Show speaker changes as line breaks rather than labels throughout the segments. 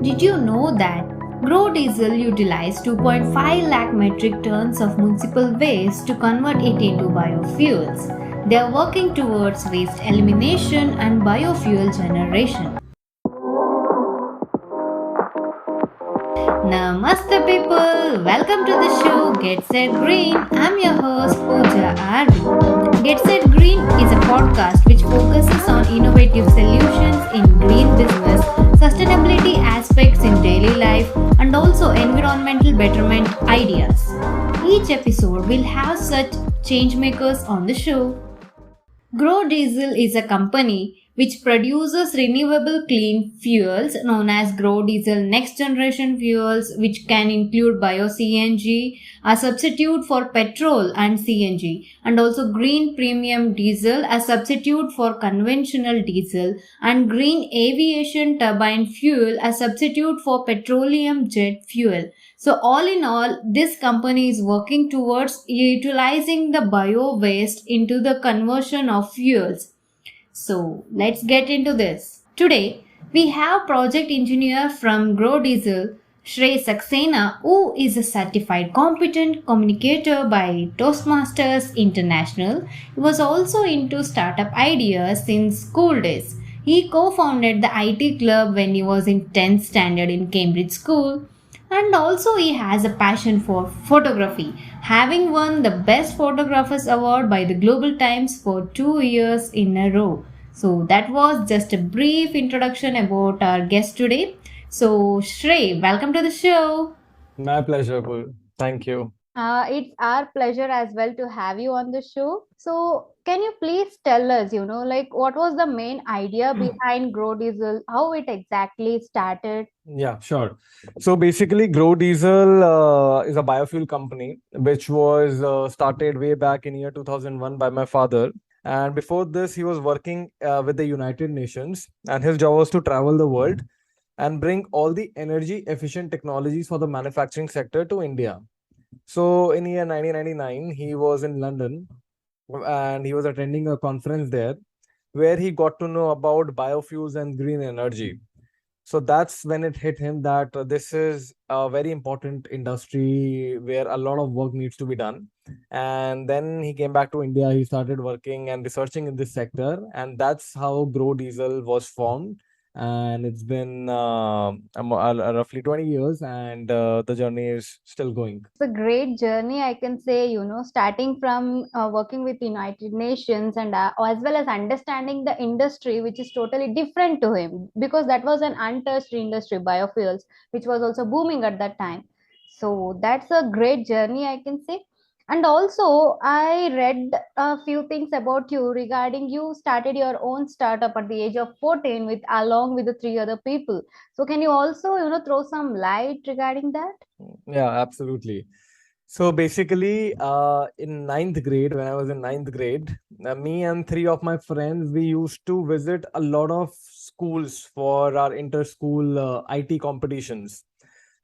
Did you know that Growdiesel utilized 2.5 lakh metric tons of municipal waste to convert it into biofuels? They are working towards waste elimination and biofuel generation. Namaste people, welcome to the show Get Set Green. I'm your host Pooja RV. Get Set Green is a podcast which focuses on innovative solutions in green business, sustainability aspects in daily life, and also environmental betterment ideas. Each episode will have such changemakers on the show. Growdiesel is a company which produces renewable clean fuels known as Growdiesel NextGenFuels, which can include BioCNG, a substitute for petrol and CNG, and also green premium diesel, a substitute for conventional diesel, and green aviation turbine fuel, a substitute for petroleum jet fuel. So all in all, this company is working towards utilizing the bio waste into the conversion of fuels. So let's get into this. Today, we have project engineer from Growdiesel, Shrey Saxena, who is a certified competent communicator by Toastmasters International. He was also into startup ideas since school days. He co-founded the IT club when he was in 10th standard in Cambridge School, and also he has a passion for photography, having won the Best Photographers Award by the Global Times for 2 years in a row. So that was just a brief introduction about our guest today. So Shrey, welcome to the show.
My pleasure, Pul. Thank you.
It's our pleasure as well to have you on the show. So, can you please tell us, like what was the main idea behind Grow Diesel, how it exactly started?
Yeah, sure. So basically, Growdiesel is a biofuel company which was started way back in year 2001 by my father. And before this, he was working with the United Nations, and his job was to travel the world and bring all the energy efficient technologies for the manufacturing sector to India. So in year 1999, he was in London and he was attending a conference there where he got to know about biofuels and green energy. So that's when it hit him that this is a very important industry where a lot of work needs to be done. And then he came back to India. He started working and researching in this sector, and that's how Grow Diesel was formed. And it's been roughly 20 years, and the journey is still going.
It's a great journey, I can say, starting from working with United Nations and as well as understanding the industry, which is totally different to him because that was an untouched industry, biofuels, which was also booming at that time. So that's a great journey, I can say. And also, I read a few things about you regarding you started your own startup at the age of 14 with along with the three other people. So can you also, throw some light regarding that?
Yeah, absolutely. So basically, in ninth grade, when I was in ninth grade, me and three of my friends, we used to visit a lot of schools for our inter-school IT competitions.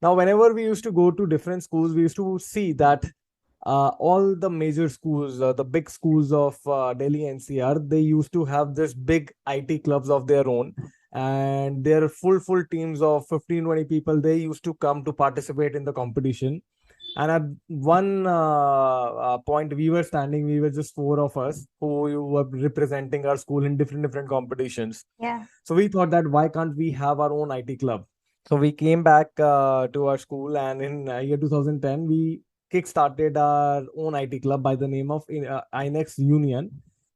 Now, whenever we used to go to different schools, we used to see that all the major schools, the big schools of Delhi NCR, they used to have this big IT clubs of their own, and their full teams of 15-20 people, they used to come to participate in the competition. And at one point, we were standing, we were just four of us who were representing our school in different competitions.
Yeah.
So we thought that why can't we have our own IT club? So we came back to our school, and in year 2010, we kick-started our own IT club by the name of INEX Union,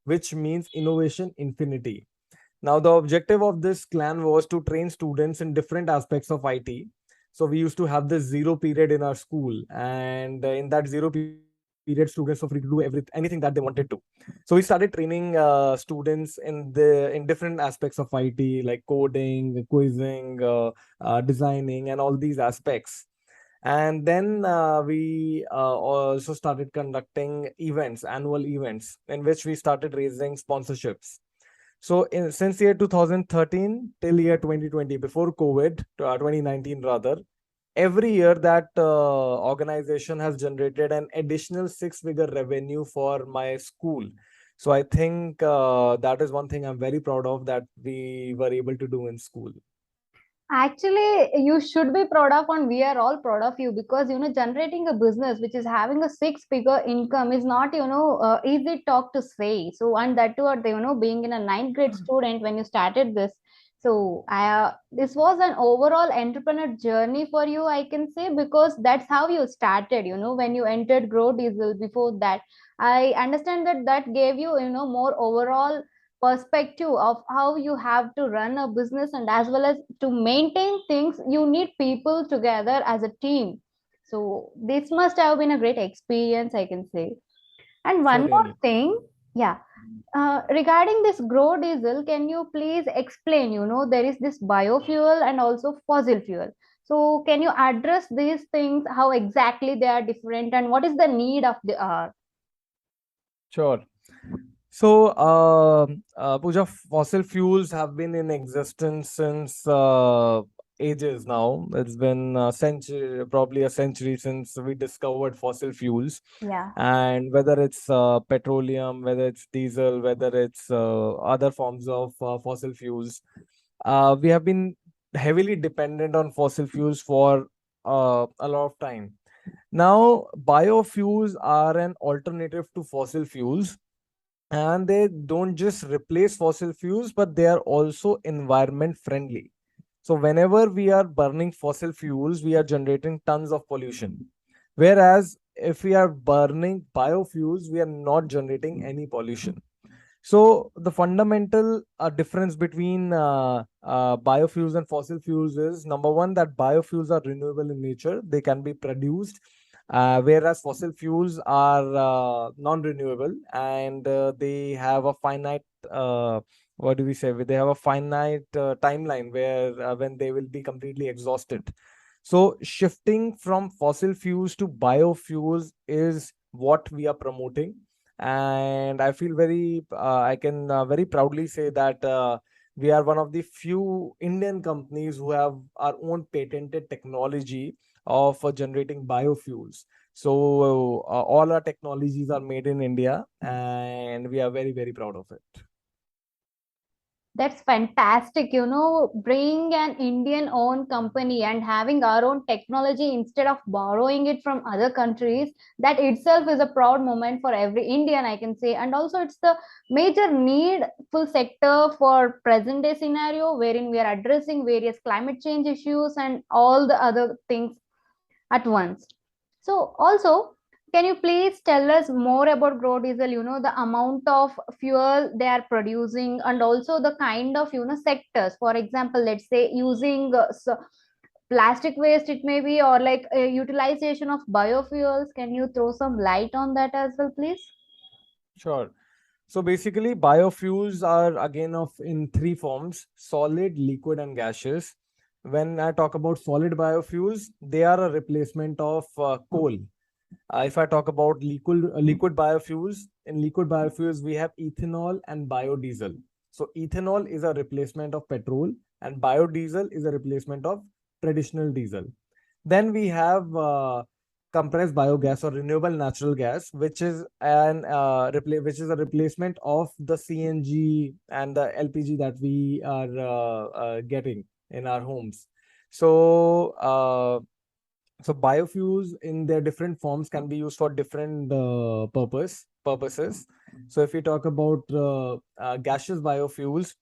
which means Innovation Infinity. Now, the objective of this clan was to train students in different aspects of IT. So we used to have this zero period in our school, and in that zero period, students were free to do anything that they wanted to. So we started training students in different aspects of IT, like coding, quizzing, designing, and all these aspects. And then we also started conducting events, annual events, in which we started raising sponsorships. So since year 2013 till year 2020, before COVID, 2019 rather, every year that organization has generated an additional six-figure revenue for my school. So I think that is one thing I'm very proud of that we were able to do in school.
Actually, you should be proud of, and we are all proud of you, because generating a business which is having a six-figure income is not easy talk to say. So, and that too, at being in a ninth grade student when you started this. So, this was an overall entrepreneur journey for you, I can say, because that's how you started. When you entered Growdiesel. Before that, I understand that that gave you more overall perspective of how you have to run a business, and as well as to maintain things you need people together as a team. So this must have been a great experience, I can say. And one more
Certainly.
thing, yeah, regarding this grow diesel, can you please explain, there is this biofuel and also fossil fuel. So can you address these things, how exactly they are different, and what is the need of the hour?
Sure. So, Pooja, fossil fuels have been in existence since ages now. It's been a century, probably a century since we discovered fossil fuels.
Yeah.
And whether it's petroleum, whether it's diesel, whether it's other forms of fossil fuels, we have been heavily dependent on fossil fuels for a lot of time. Now, biofuels are an alternative to fossil fuels, and they don't just replace fossil fuels, but they are also environment friendly. So whenever we are burning fossil fuels, we are generating tons of pollution, whereas if we are burning biofuels, we are not generating any pollution. So the fundamental difference between biofuels and fossil fuels is, number one, that biofuels are renewable in nature; they can be produced, whereas fossil fuels are non-renewable, and they have a finite. What do we say? They have a finite timeline where when they will be completely exhausted. So shifting from fossil fuels to biofuels is what we are promoting, and I feel very I can very proudly say that we are one of the few Indian companies who have our own patented technology of generating biofuels. So all our technologies are made in India, and we are very proud of it.
That's fantastic. Bring an Indian owned company and having our own technology instead of borrowing it from other countries. That itself is a proud moment for every Indian, I can say. And also, it's the major needful sector for present day scenario, wherein we are addressing various climate change issues and all the other things at once. So, also, can you please tell us more about Growdiesel? The amount of fuel they are producing, and also the kind of sectors. For example, let's say using plastic waste, it may be, or like utilization of biofuels. Can you throw some light on that as well, please?
Sure. So basically, biofuels are again of in three forms: solid, liquid, and gaseous. When I talk about solid biofuels, they are a replacement of coal. If I talk about liquid biofuels, in liquid biofuels we have ethanol and biodiesel. So ethanol is a replacement of petrol, and biodiesel is a replacement of traditional diesel. Then we have compressed biogas or renewable natural gas, which is which is a replacement of the CNG and the LPG that we are getting in our homes. So so biofuels in their different forms can be used for different purposes. So if we talk about gaseous biofuels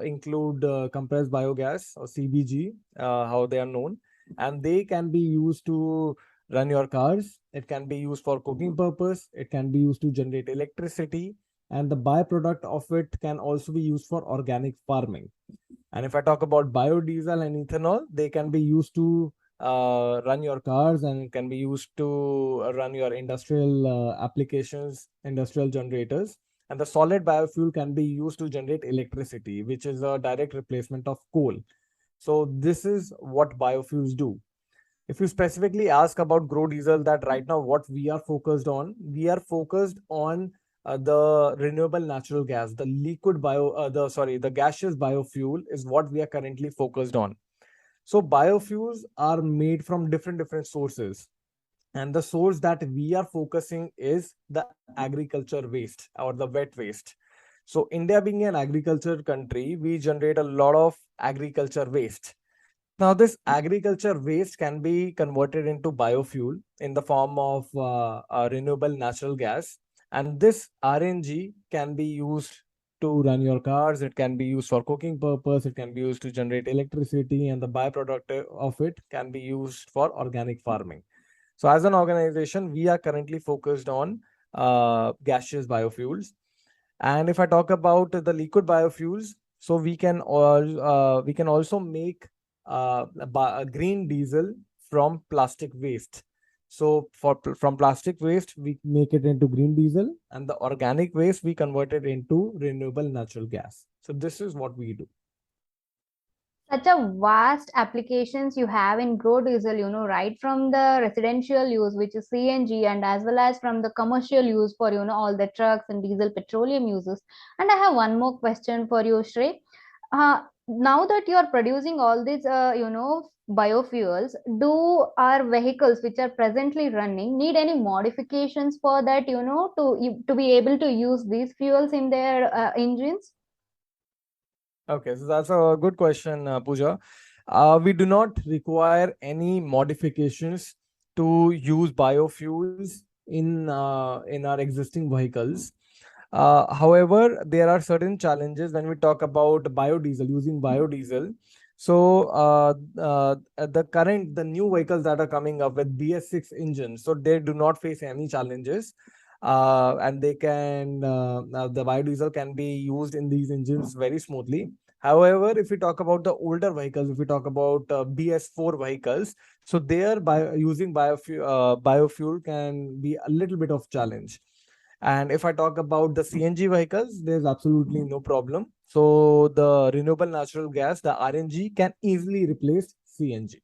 include compressed biogas or CBG, how they are known, and they can be used to run your cars. It can be used for cooking purpose. It can be used to generate electricity, and the byproduct of it can also be used for organic farming. And if I talk about biodiesel and ethanol, they can be used to run your cars, and can be used to run your industrial applications, industrial generators. And the solid biofuel can be used to generate electricity, which is a direct replacement of coal. So this is what biofuels do. If you specifically ask about grow diesel, that right now what we are focused on the renewable natural gas, the liquid bio, the gaseous biofuel is what we are currently focused on. So biofuels are made from different sources, and the source that we are focusing is the agriculture waste or the wet waste. So India being an agriculture country, we generate a lot of agriculture waste. Now, this agriculture waste can be converted into biofuel in the form of renewable natural gas. And this RNG can be used to run your cars. It can be used for cooking purpose. It can be used to generate electricity, and the byproduct of it can be used for organic farming. So as an organization, we are currently focused on gaseous biofuels. And if I talk about the liquid biofuels, so we can also make a green diesel from plastic waste. So from plastic waste, we make it into green diesel, and the organic waste we convert it into renewable natural gas. So this is what we do.
Such a vast applications you have in Growdiesel, right from the residential use, which is CNG, and as well as from the commercial use for, all the trucks and diesel petroleum uses. And I have one more question for you, Shrey. Now that you are producing all these, biofuels, do our vehicles which are presently running need any modifications for that, to be able to use these fuels in their engines?
Okay, so that's a good question, Pooja. We do not require any modifications to use biofuels in our existing vehicles. However, there are certain challenges when we talk about biodiesel, using biodiesel. So the new vehicles that are coming up with BS6 engines, so they do not face any challenges. And the biodiesel can be used in these engines very smoothly. However, if we talk about the older vehicles, if we talk about BS4 vehicles, so there using biofuel can be a little bit of challenge. And if I talk about the CNG vehicles, there's absolutely no problem. So the renewable natural gas, the RNG, can easily replace CNG.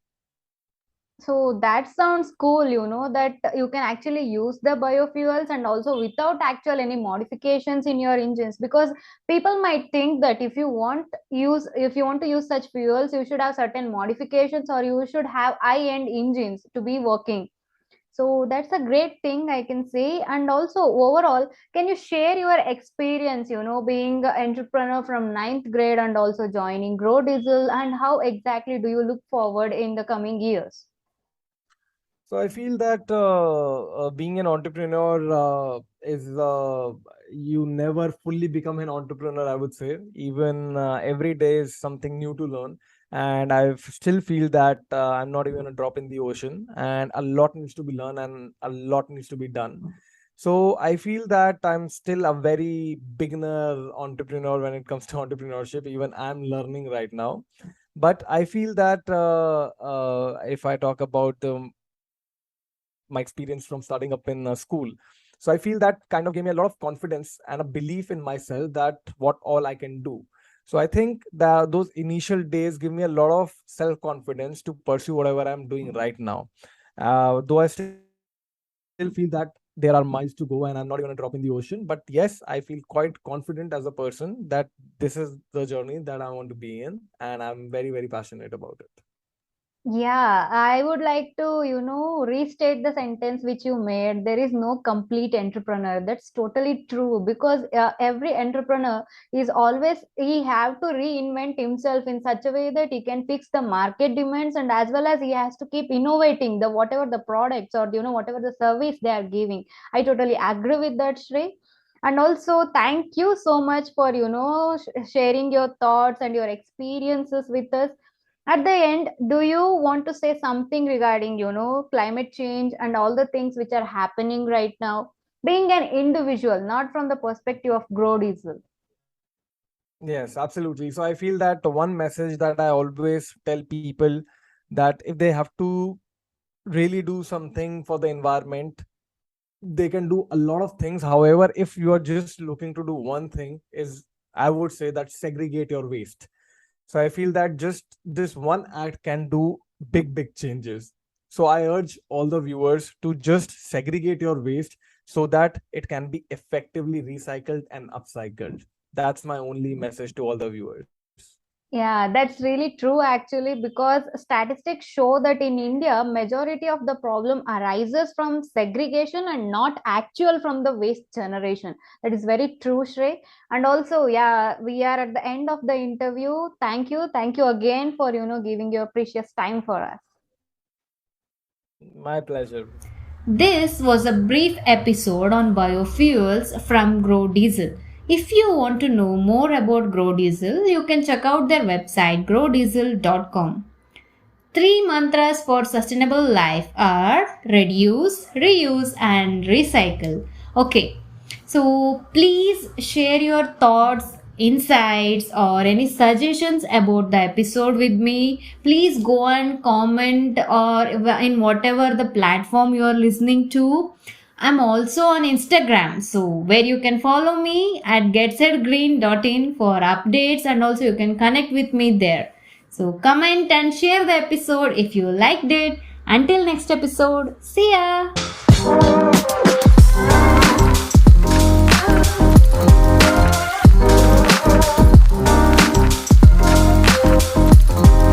So that sounds cool, that you can actually use the biofuels and also without actual any modifications in your engines, because people might think that if you want to use such fuels, you should have certain modifications or you should have high-end engines to be working. So that's a great thing I can say. And also overall, can you share your experience, being an entrepreneur from ninth grade and also joining Growdiesel, and how exactly do you look forward in the coming years?
So I feel that being an entrepreneur is you never fully become an entrepreneur, I would say. Even every day is something new to learn. And I still feel that I'm not even a drop in the ocean, and a lot needs to be learned and a lot needs to be done. So I feel that I'm still a very beginner entrepreneur when it comes to entrepreneurship. Even I'm learning right now. But I feel that if I talk about my experience from starting up in school, so I feel that kind of gave me a lot of confidence and a belief in myself that what all I can do. So I think that those initial days give me a lot of self-confidence to pursue whatever I'm doing right now. Though I still feel that there are miles to go and I'm not even a drop in the ocean, but yes, I feel quite confident as a person that this is the journey that I want to be in, and I'm very, very passionate about it.
Yeah, I would like to, restate the sentence which you made. There is no complete entrepreneur. That's totally true, because every entrepreneur he have to reinvent himself in such a way that he can fix the market demands, and as well as he has to keep innovating the whatever the products or, whatever the service they are giving. I totally agree with that, Shrey. And also, thank you so much for, sharing your thoughts and your experiences with us. At the end, do you want to say something regarding, climate change and all the things which are happening right now, being an individual, not from the perspective of Growdiesel?
Yes, absolutely. So I feel that one message that I always tell people, that if they have to really do something for the environment, they can do a lot of things. However, if you are just looking to do one thing, is I would say that segregate your waste. So I feel that just this one act can do big, big changes. So I urge all the viewers to just segregate your waste so that it can be effectively recycled and upcycled. That's my only message to all the viewers.
Yeah, that's really true actually, because statistics show that in India, majority of the problem arises from segregation and not actual from the waste generation. That is very true, Shrey. And also, yeah, we are at the end of the interview. Thank you. Thank you again for, giving your precious time for us.
My pleasure.
This was a brief episode on biofuels from Growdiesel. If you want to know more about Growdiesel, you can check out their website growdiesel.com. Three mantras for sustainable life are reduce, reuse, and recycle. Okay, so please share your thoughts, insights, or any suggestions about the episode with me. Please go and comment or in whatever the platform you are listening to. I'm also on Instagram, so where you can follow me at getsetgreen.in for updates, and also you can connect with me there. So comment and share the episode if you liked it. Until next episode, see ya!